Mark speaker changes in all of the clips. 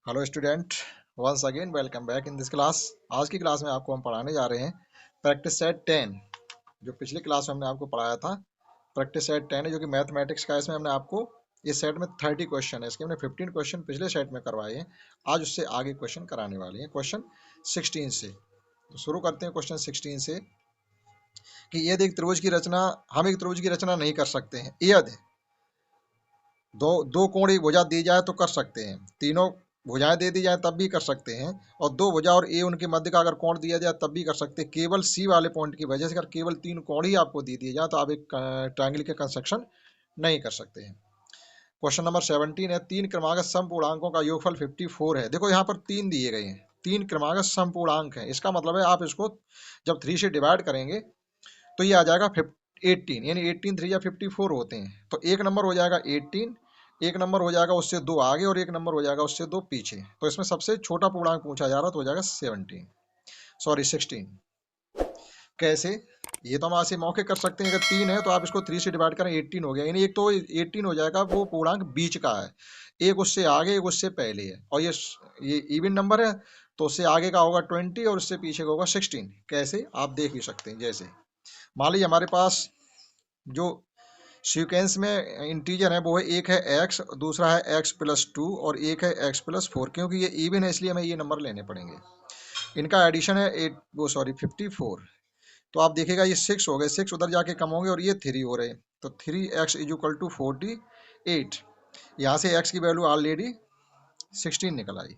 Speaker 1: Hello student, once again welcome back in this class. आज की class में आपको हम पढ़ाने जा रहे हैं प्रैक्टिस सेट 10। जो पिछली क्लास में हमने आपको पढ़ाया था प्रैक्टिस सेट 10 है, जो कि मैथमेटिक्स का। इसमें हमने आपको इस सेट में 30 क्वेश्चन है, इसके हमने 15 क्वेश्चन पिछले सेट में करवाए हैं। आज उससे आगे क्वेश्चन कराने वाले हैं, क्वेश्चन 16 से। तो शुरू करते हैं क्वेश्चन 16 से कि यदि एक त्रिभुज की रचना हम एक त्रिभुज की रचना नहीं कर सकते हैं, यदि दो दो कोण एक भुजा दी जाए तो कर सकते हैं, तीनों भुजाएं दे दी जाए तब भी कर सकते हैं, और दो भुजा और ए उनके मध्य का अगर कोण दिया जाए तब भी कर सकते हैं। केवल सी वाले पॉइंट की वजह से अगर केवल तीन कोण ही आपको दे दिए जाए तो आप एक ट्रायंगल के कंस्ट्रक्शन नहीं कर सकते हैं। क्वेश्चन नंबर 17 है, तीन क्रमागत समपूर्णांकों का योगफल 54 है। देखो यहाँ पर तीन दिए गए हैं, तीन क्रमागत समपूर्णांक है। इसका मतलब है आप इसको जब 3 से डिवाइड करेंगे तो ये आ जाएगा 18, यानी 18 3 या 54 होते हैं। तो एक नंबर हो जाएगा 18, एक नंबर हो जाएगा उससे दो आगे, और एक नंबर हो जाएगा उससे दो पीछे। तो इसमें सबसे छोटा पूर्णांक पूछा जा रहा तो हो जाएगा 16। कैसे? ये तो हम ऐसे मौके कर सकते हैं, अगर तीन है तो आप इसको 3 से डिवाइड करें, 18 हो गया। यानी एक तो 18 हो जाएगा, वो पूर्णांक बीच का है, एक उससे आगे एक उससे पहले है, और ये इवन नंबर है तो उससे आगे का होगा 20 और उससे पीछे का होगा 16। कैसे? आप देख ही सकते हैं। जैसे मान लीजिए हमारे पास जो सीक्वेंस में इंटीजर है वो है, एक है एक्स, दूसरा है x+2 और एक है x+4। क्योंकि ये इवन है इसलिए हमें ये नंबर लेने पड़ेंगे। इनका एडिशन है 54। तो आप देखिएगा ये 6 हो गए, 6 उधर जाके कम होंगे और ये 3 हो रहे। तो 3x = 48। यहाँ से x की वैल्यू ऑलरेडी 16 निकल आई।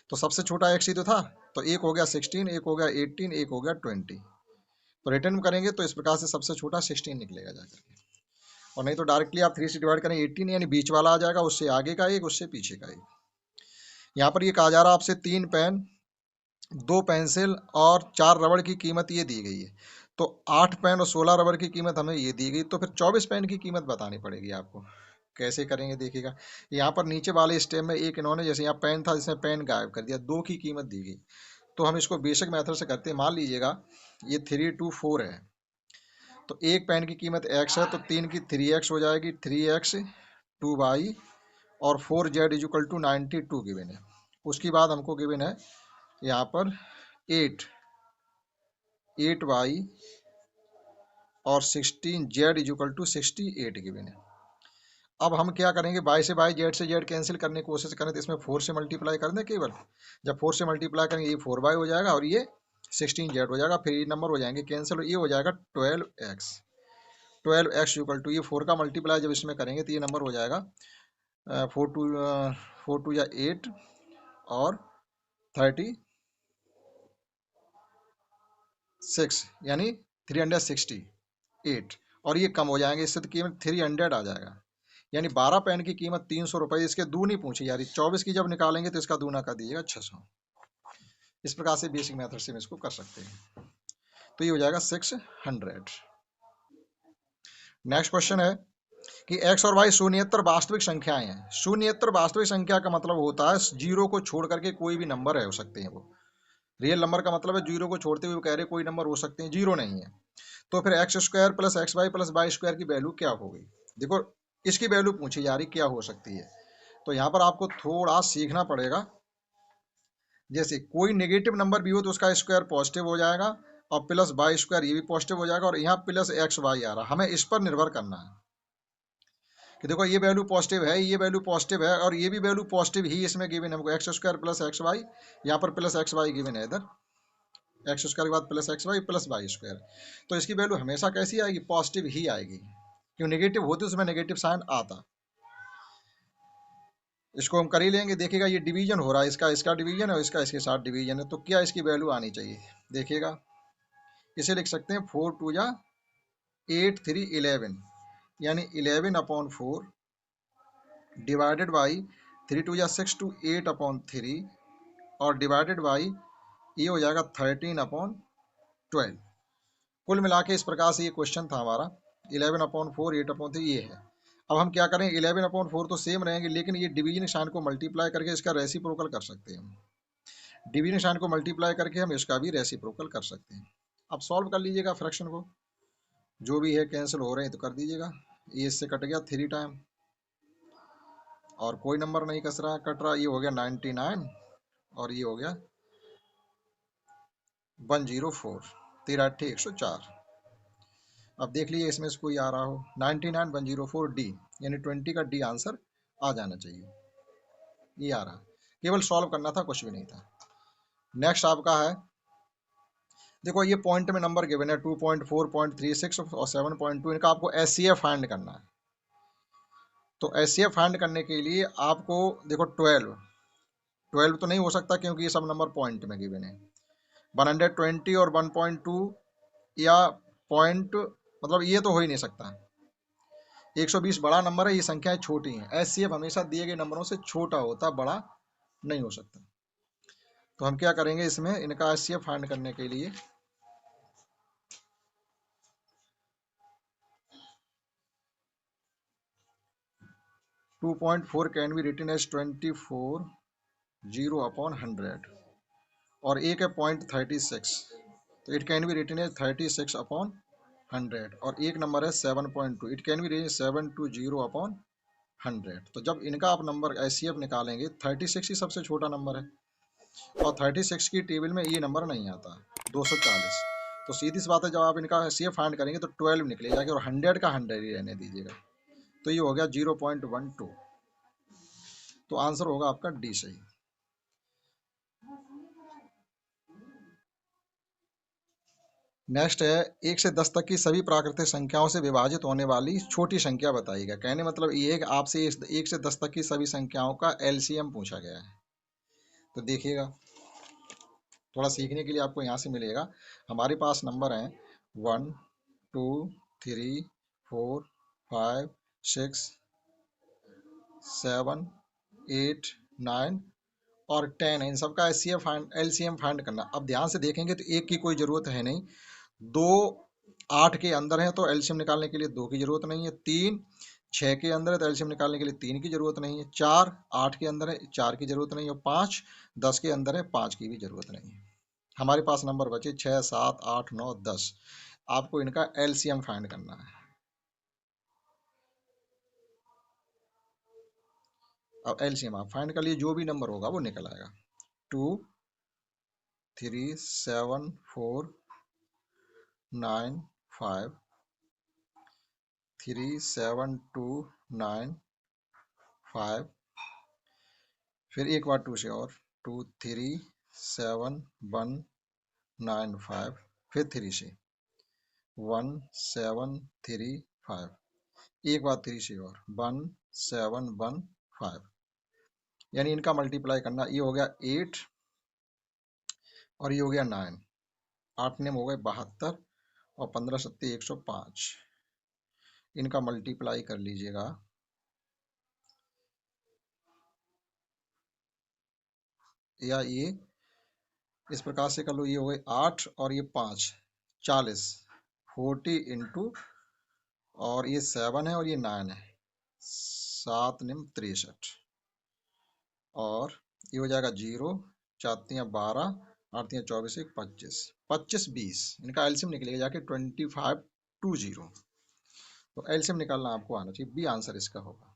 Speaker 1: तो सबसे छोटा x ही तो था, तो एक हो गया 16, एक हो गया 18, एक हो गया 20। तो रिटर्न करेंगे तो इस प्रकार से सबसे छोटा 16 निकलेगा जाकर के। और नहीं तो डायरेक्टली आप 3 से डिवाइड करें 18, यानी बीच वाला आ जाएगा, उससे आगे का एक उससे पीछे का एक। यहाँ पर ये कहा जा रहा है आपसे 3 पेन, 2 पेंसिल और 4 रबड़ की कीमत ये दी गई है। तो 8 पेन और 16 रबड़ की कीमत हमें ये दी गई, तो फिर 24 पेन की कीमत बतानी पड़ेगी आपको। कैसे करेंगे देखिएगा, यहाँ पर नीचे वाले स्टेप में एक इन्होंने, जैसे यहाँ पेन था जिसमें पेन गायब कर दिया, 2 की कीमत दी गई। तो हम इसको बेसिक मेथड से करते हैं। मान लीजिएगा ये 3 2 4 है, तो एक पेन की कीमत x है, तो 3 की 3x हो जाएगी, 3x 2y और 4z = 92 गिवन है। उसके बाद हमको गिवन है यहाँ पर 8y और 16z = 68 गिवन है। अब हम क्या करेंगे, y से y, z से z कैंसिल करने की कोशिश करें तो इसमें 4 से मल्टीप्लाई कर दें केवल। जब 4 से मल्टीप्लाई करेंगे ये 4y हो जाएगा और ये 16z हो जाएगा। फिर ये नंबर हो जाएंगे कैंसिल, ये हो जाएगा 12x। 12x = ये 4 का मल्टीप्लाई जब इसमें करेंगे तो ये नंबर हो जाएगा 4 2 या 8 और 36, यानी 368। और ये कम हो जाएंगे इससे, तो कीमत 300 आ जाएगा। यानी 12 पेन की कीमत 300 रुपये। इसके दूनी पूछी जा रही, 24 की जब निकालेंगे तो इसका दूना कर दीजिएगा 600। इस प्रकार से बेसिक मेथड से हम इसको कर सकते हैं। तो ये हो जाएगा 600। नेक्स्ट क्वेश्चन है कि x और y शून्येतर वास्तविक संख्याएं हैं। शून्येतर वास्तविक संख्या का मतलब होता है जीरो को छोड़ करके कोई भी नंबर है हो सकते हैं। वो रियल नंबर का मतलब है जीरो को छोड़ते हुए कह रहे कोई नंबर हो सकते हैं, जीरो नहीं है। तो फिर x² + xy + y² की वैल्यू क्या हो गई? देखो इसकी वैल्यू पूछी जा रही क्या हो सकती है। तो यहाँ पर आपको थोड़ा सीखना पड़ेगा। जैसे कोई नेगेटिव नंबर भी हो तो उसका स्क्वायर पॉजिटिव हो जाएगा, और +y² ये भी पॉजिटिव हो जाएगा, और यहाँ +xy आ रहा, हमें इस पर निर्भर करना है कि देखो ये वैल्यू पॉजिटिव है, ये वैल्यू पॉजिटिव है, और ये भी वैल्यू पॉजिटिव ही इसमें गिवन है हमको, x² + xy। यहाँ पर +xy गिवन है, इधर x² के बाद +xy + y²। तो इसकी वैल्यू हमेशा कैसी आएगी? पॉजिटिव ही आएगी। क्यों? नेगेटिव होती उसमें नेगेटिव साइन आता। इसको हम कर ही लेंगे। देखिएगा ये डिवीजन हो रहा है, इसका इसका डिवीजन है और इसका इसके साथ डिवीजन है, तो क्या इसकी वैल्यू आनी चाहिए? देखिएगा इसे लिख सकते हैं 4 2 या 8 3 11, यानी 11/4 डिवाइडेड बाई 3 2 या 6 2 8/3 और डिवाइडेड बाई ये हो जाएगा 13/12। कुल मिला के इस प्रकार से ये क्वेश्चन था हमारा। 11/4 8/3 ये है। अब हम क्या करें, 11/4 तो सेम रहेंगे, लेकिन ये डिवीजन साइन को मल्टीप्लाई करके इसका रेसिप्रोकल कर सकते हैं। डिवीजन साइन को मल्टीप्लाई करके हम इसका भी रेसिप्रोकल कर सकते हैं। अब सॉल्व कर लीजिएगा फ्रैक्शन को, जो भी है कैंसिल हो रहे हैं तो कर दीजिएगा। ये इससे कट गया 3 टाइम, और कोई नंबर नहीं कट रहा। ये हो गया 99 और ये हो गया 104, 13 104। अब देख लीजिए इसमें से कोई आ रहा हो 99 104 डी, यानी 20 का डी आंसर आ जाना चाहिए। ये आ रहा, केवल सॉल्व करना था, कुछ भी नहीं था। नेक्स्ट आपका है, देखो ये पॉइंट में नंबर गिवन है 2.4, 0.36 और 7.2, इनका आपको एचसीएफ फाइंड करना है। तो एचसीएफ फाइंड करने के लिए आपको देखो 12 तो नहीं हो सकता क्योंकि ये सब नंबर पॉइंट में गिवन है। 120 और 1.2 या पॉइंट, मतलब ये तो हो ही नहीं सकता। 120 बड़ा नंबर है, ये संख्याएं छोटी हैं। एचसीएफ हमेशा दिए गए नंबरों से छोटा होता, बड़ा नहीं हो सकता। तो हम क्या करेंगे इसमें, इनका एचसीएफ फाइंड करने के लिए 2.4 कैन बी रिटन एज 24 0/100 और एक है 0.36, तो it can be written as 36/100 और एक नंबर है 7.2, इट कैन बी रिटन 720/100। तो जब इनका आप नंबर एचसीएफ निकालेंगे, 36 ही सबसे छोटा नंबर है और 36 की टेबल में ये नंबर नहीं आता 240। तो सीधी सी बात है, जब आप इनका एचसीएफ फाइंड करेंगे तो 12 निकले जाएगा और 100 का 100 ही रहने दीजिएगा। तो ये हो गया 0.12। तो आंसर होगा आपका डी सही। नेक्स्ट है, 1 से 10 तक की सभी प्राकृतिक संख्याओं से विभाजित होने वाली छोटी संख्या बताइएगा। कहने मतलब ये है कि आपसे 1 से 10 तक की सभी संख्याओं का एलसीएम पूछा गया है। तो देखिएगा, थोड़ा सीखने के लिए आपको यहाँ से मिलेगा। हमारे पास नंबर हैं 1 2 3 4 5 6 7 8 9 और 10 है। इन सबका एलसीएम फाइंड करना। अब ध्यान से देखेंगे तो एक की कोई ज़रूरत है नहीं, दो 8 के अंदर है तो एलसीएम निकालने के लिए 2 की जरूरत नहीं है, 3 6 के अंदर है तो एलसीएम निकालने के लिए 3 की जरूरत नहीं है, 4 8 के अंदर है 4 की जरूरत नहीं है और 5 10 के अंदर है 5 की भी जरूरत नहीं है। हमारे पास नंबर बचे 6 7 8 9 10। आपको इनका एलसीएम फाइंड करना है। अब एलसीएम आप फाइंड कर लिए, जो भी नंबर होगा वो निकल आएगा। 2 3 7 4 9 5 3 7 2 9 5, फिर एक बार 2 से और 2 3 7 1 9 5, फिर 3 से 1 7 3 5, एक बार 3 से और 1 7 1 5। यानी इनका मल्टीप्लाई करना, ये हो गया 8 और ये हो गया 9, 8 नेम हो गए 72 और 15 सत्ते 105। इनका मल्टीप्लाई कर लीजिएगा, या ये इस प्रकार से कर लो, ये हो गए 8 और ये 5 40, 40 इंटू, और ये 7 है और ये 9 है, 7 निम 63 और ये हो जाएगा 0 4 12 8 24 1 25 25 20। इनका एलसीएम निकलेगा जाके 2520। तो एलसीएम निकालना आपको आना चाहिए, बी आंसर इसका होगा।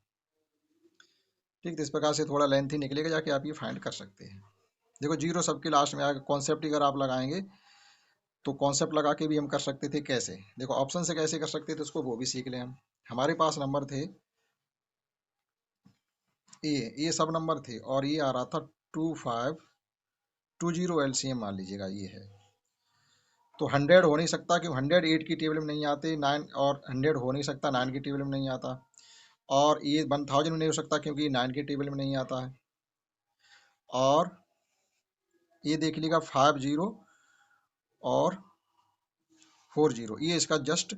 Speaker 1: ठीक, तो इस प्रकार से थोड़ा लेंथी निकलेगा, जाके आप ये फाइंड कर सकते हैं। देखो जीरो सबके लास्ट में आएगा। कॉन्सेप्ट अगर आप लगाएंगे तो कॉन्सेप्ट लगा के भी हम कर सकते थे। कैसे, देखो ऑप्शन से कैसे कर सकते थे उसको वो भी सीख लें हम। हमारे पास नंबर थे ये सब नंबर थे और ये आ रहा था 2520। एलसीएम मान लीजिएगा ये है, तो 100 हो नहीं सकता क्योंकि 100 8 की टेबल में नहीं आते, 9 और 100 हो नहीं सकता 9 की टेबल में नहीं आता, और ये 1000 में नहीं हो सकता क्योंकि 9 की टेबल में नहीं आता है। और ये देख लीजिएगा 50 और 40, ये इसका जस्ट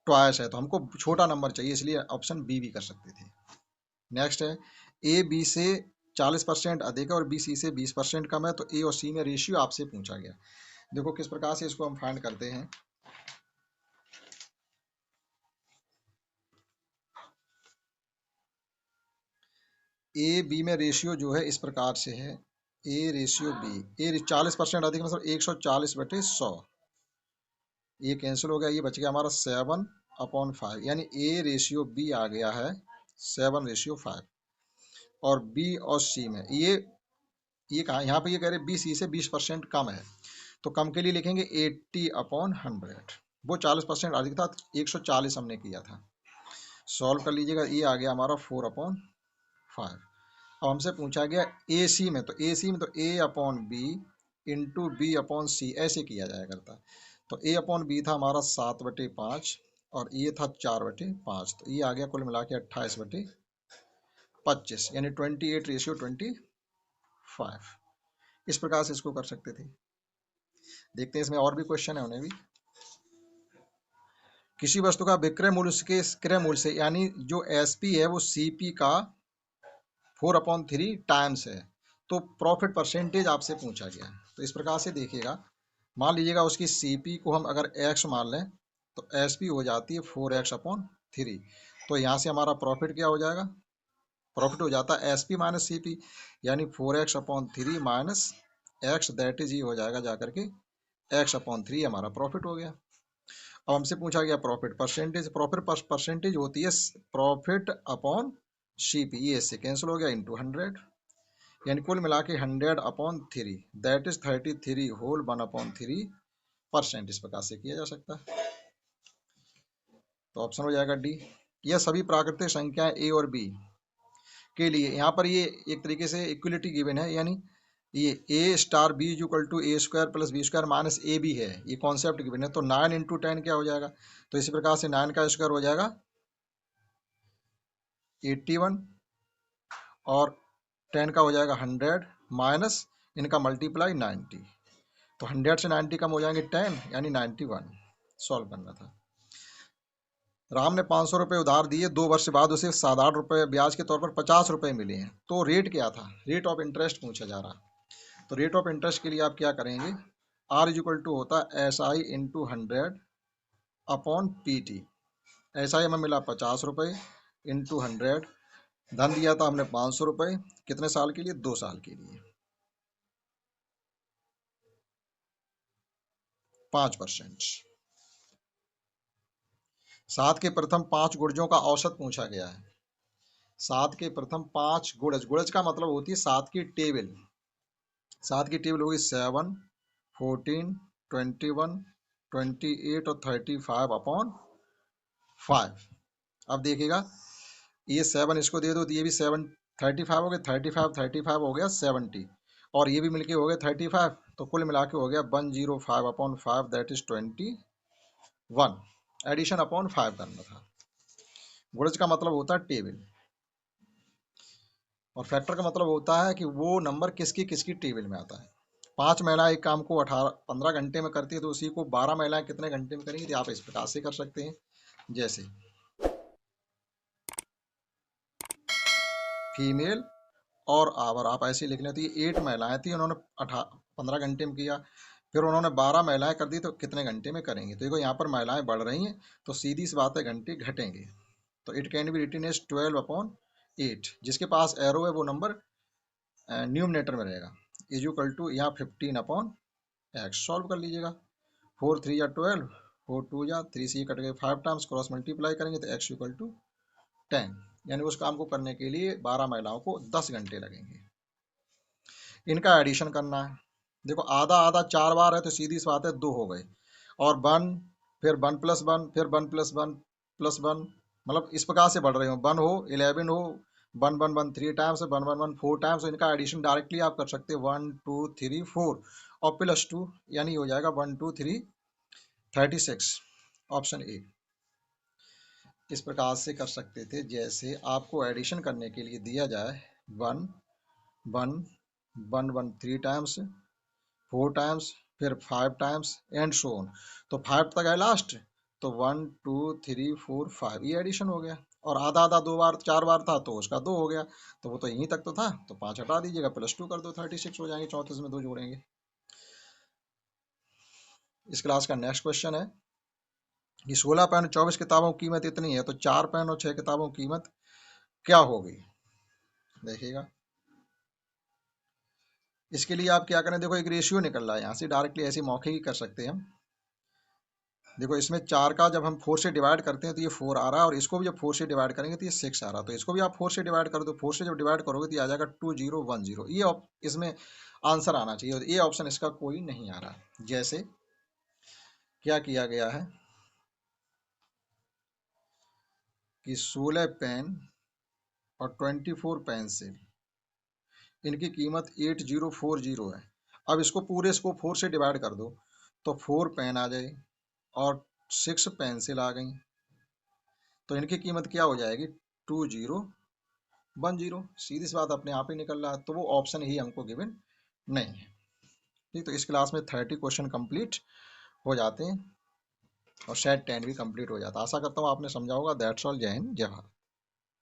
Speaker 1: ट्वाइस है, तो हमको छोटा नंबर चाहिए, इसलिए ऑप्शन बी भी कर सकते थे। नेक्स्ट है, ए बी से 40% अधिक है और बी सी से 20% कम है, तो ए और सी में रेशियो आपसे पूछा गया। देखो किस प्रकार से इसको हम फाइंड करते हैं। ए बी में रेशियो जो है इस प्रकार से है, ए रेशियो बी, ए 40% अधिक मतलब 140/100, ये कैंसिल हो गया, ये बच गया हमारा 7/5, यानी ए रेशियो बी आ गया है 7/5। और बी और सी में ये कहा यहाँ पे ये कह रहे बी सी से 20% कम है, तो कम के लिए लिखेंगे 80/100। वो 40% अधिक था, 140 हमने किया था। सॉल्व कर लीजिएगा, ये आ गया हमारा 4/5। अब हमसे पूछा गया ए सी में, तो ए सी में तो A/B इंटू B/C ऐसे किया जाया करता। तो A/B था हमारा 7/5 और ये था 4/5, तो ये आ गया कुल मिला के 28/25, यानी 28:25। इस प्रकार से इसको कर सकते थे। देखते हैं इसमें और भी क्वेश्चन है, उन्हें भी। किसी वस्तु का विक्रय मूल्य उसके क्रय मूल्य से, यानी जो SP है वो CP का 4/3 टाइम्स है, तो प्रॉफिट परसेंटेज आपसे पूछा गया है। तो इस प्रकार से देखिएगा, मान लीजिएगा उसकी CP को हम अगर x मान लें, तो SP हो जाती है 4x/3। तो यहाँ से हमारा प्रॉफिट क्या हो जाएगा? प्रॉफिट हो जाता है SP माइनस CP, यानी 4x/3 minus x, that is ये हो जाएगा जाकर के x/3 हमारा प्रॉफिट हो गया। अब हमसे पूछा गया प्रॉफिट परसेंटेज। प्रॉफिट परसेंटेज होती है प्रॉफिट अपॉन CP, ये इससे कैंसिल हो गया, इंटू 100, यानी कुल मिला के 100/3, दैट इज 33/1/3%। इस प्रकार से किया जा सकता है। तो ऑप्शन हो जाएगा डी। यह सभी प्राकृतिक संख्याएं ए और बी के लिए, यहाँ पर ये एक तरीके से इक्वलिटी गिवन है, यानी ये A*B=A² + B² - AB है, ये कॉन्सेप्ट गिवन है। तो 9 × 10 क्या हो जाएगा? तो इसी प्रकार से 9 का स्क्वायर हो जाएगा 81 और 10 का हो जाएगा 100 माइनस इनका मल्टीप्लाई 90, तो 100 से 90 कम हो जाएंगे 10, यानी 91। सॉल्व करना था। राम ने 500 रुपये उधार दिए, 2 वर्ष बाद उसे साधारण रुपये ब्याज के तौर पर 50 रुपये मिले हैं, तो रेट क्या था? रेट ऑफ इंटरेस्ट पूछा जा रहा। तो रेट ऑफ इंटरेस्ट के लिए आप क्या करेंगे? R होता है SI × 100/PT। SI हमें मिला 50 रुपये इंटू 100, धन दिया था हमने 500 रुपये, कितने साल के लिए? 2 साल के लिए, 5%। 7 के प्रथम 5 गुणजों का औसत पूछा गया है। 7 के प्रथम 5 गुणज, गुणज का मतलब होती है 7 की टेबल। 7 की टेबल होगी 7, 14, 21, 28 और 35/5। अब देखिएगा, ये 7 इसको दे दो तो ये भी 7, 35 हो गया, 35 हो गया 70, और ये भी मिलके हो गया 35, तो कुल मिला के हो गया 105/5, दैट इज 21। एडिशन अपॉन 5 करना था। गुणज का मतलब होता है टेबल, और फैक्टर का मतलब होता है कि वो नंबर किसकी किसकी टेबल में आता है। 5 महिलाएं एक काम को 15 घंटे में करती है, तो उसी को 12 महिलाएं कितने घंटे में करेंगी? तो आप इस प्रकार से कर सकते हैं, जैसे फीमेल और आवर, आप ऐसे लिख लें। तो ये 8 महिलाएं थी, उन्होंने 15 घंटे में किया, फिर उन्होंने 12 महिलाएं कर दी, तो कितने घंटे में करेंगे? तो देखो यहाँ पर महिलाएं बढ़ रही हैं, तो सीधी सी बात है घंटे घटेंगे। तो it can be written as 12/8। जिसके पास एरो है वो नंबर न्यूमरेटर में रहेगा, इज इक्वल टू यहाँ 15/x। सॉल्व कर लीजिएगा। 4 3 या 12, 4 2 या 3 से कट गए 5 टाइम्स, क्रॉस मल्टीप्लाई करेंगे तो x इक्वल टू 10, यानी उस काम को करने के लिए 12 महिलाओं को 10 घंटे लगेंगे। इनका एडिशन करना है। देखो आधा आधा 4 बार है, तो सीधी सी बात है 2 हो गए, और 1, फिर 1+1, फिर 1+1+1, मतलब इस प्रकार से बढ़ रहे हो। 1 हो, 11 हो, 1 3 टाइम्स, 1 4 टाइम्स। इनका एडिशन डायरेक्टली आप कर सकते हैं 1 2 3 4 और +2, यानी हो जाएगा 1 2 3 36। Option A. इस प्रकार से कर सकते थे, जैसे आपको एडिशन करने के लिए दिया जाए 1 1 1 1 3 टाइम्स, 4 टाइम्स, फिर 5 टाइम्स एंड सो ऑन, तो 5 तक है लास्ट, तो 1 2 3 4 5, ये एडिशन हो गया। और आधा आधा 2 बार 4 बार था, तो उसका 2 हो गया, तो वो तो यहीं तक तो था, तो 5 हटा दीजिएगा, +2 कर दो, 36 हो जाएंगे। 34 में 2 जोड़ेंगे। इस क्लास का नेक्स्ट क्वेश्चन है कि 16 पेन 24 किताबों की कीमत इतनी है, तो 4 पेन और 6 किताबों की कीमत क्या होगी? देखिएगा, इसके लिए आप क्या करें, देखो एक रेशियो निकल रहा है यहाँ से, डायरेक्टली ऐसे मौके ही कर सकते हैं हम। देखो इसमें 4 का जब हम 4 से डिवाइड करते हैं तो ये 4 आ रहा है, और इसको भी जब 4 से डिवाइड करेंगे तो ये 6 आ रहा है। तो इसको भी आप 4 से डिवाइड कर दो, 4 से जब डिवाइड करोगे तो ये आ जाएगा 2010। ये इसमें आंसर आना चाहिए, और ये ऑप्शन इसका कोई नहीं आ रहा। जैसे क्या किया गया है कि 16 पेन और 24 पेंसिल, इनकी कीमत 8040 है। अब इसको पूरे इसको 4 से डिवाइड कर दो, तो 4 पेन आ जाए और 6 पेंसिल आ गई, तो इनकी कीमत क्या हो जाएगी, 2010। सीधी सी बात अपने आप ही निकल रहा है, तो वो ऑप्शन ही हमको गिवन नहीं है। ठीक, तो इस क्लास में 30 क्वेश्चन कंप्लीट हो जाते हैं और सेट 10 भी कंप्लीट हो जाता है। आशा करता हूँ आपने समझा होगा। That's all. जय हिंद, जय भारत।